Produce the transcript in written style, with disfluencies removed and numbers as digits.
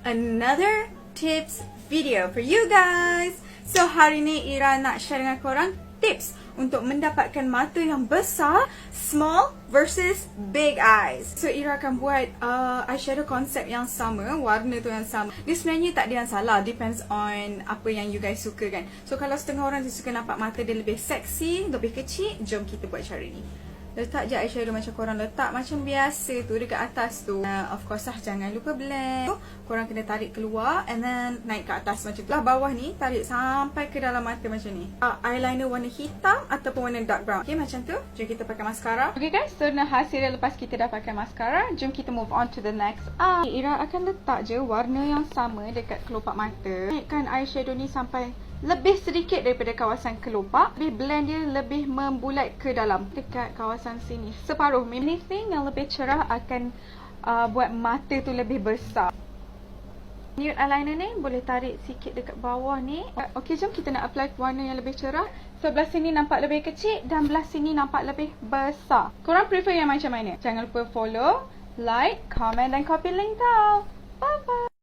another tips video for you guys. So hari ni Ira nak share dengan korang tips untuk mendapatkan mata yang besar, small versus big eyes. So Ira akan buat eyeshadow konsep yang sama, warna tu yang sama. Dia sebenarnya tak ada yang salah, depends on apa yang you guys suka kan. So kalau setengah orang dia suka nampak mata dia lebih seksi, lebih kecil, jom kita buat cara ni. Letak je eyeshadow macam korang letak macam biasa tu dekat atas tu. Of course lah, jangan lupa blend. Korang kena tarik keluar and then naik ke atas macam tu. Lah bawah ni tarik sampai ke dalam mata macam ni. Eyeliner warna hitam ataupun warna dark brown. Okay, macam tu. Jom kita pakai mascara. Okay guys, so hasil lepas kita dah pakai mascara, jom kita move on to the next eye. Ira akan letak je warna yang sama dekat kelopak mata. Naikkan eyeshadow ni sampai lebih sedikit daripada kawasan kelopak. Lebih blend dia lebih membulat ke dalam. Dekat kawasan sini separuh. Anything yang lebih cerah akan buat mata tu lebih besar. Nude eyeliner ni boleh tarik sikit dekat bawah ni. Okay, jom kita nak apply warna yang lebih cerah. Sebelah sini nampak lebih kecil dan belah sini nampak lebih besar. Korang prefer yang macam mana? Jangan lupa follow, like, comment dan copy link tau. Bye bye.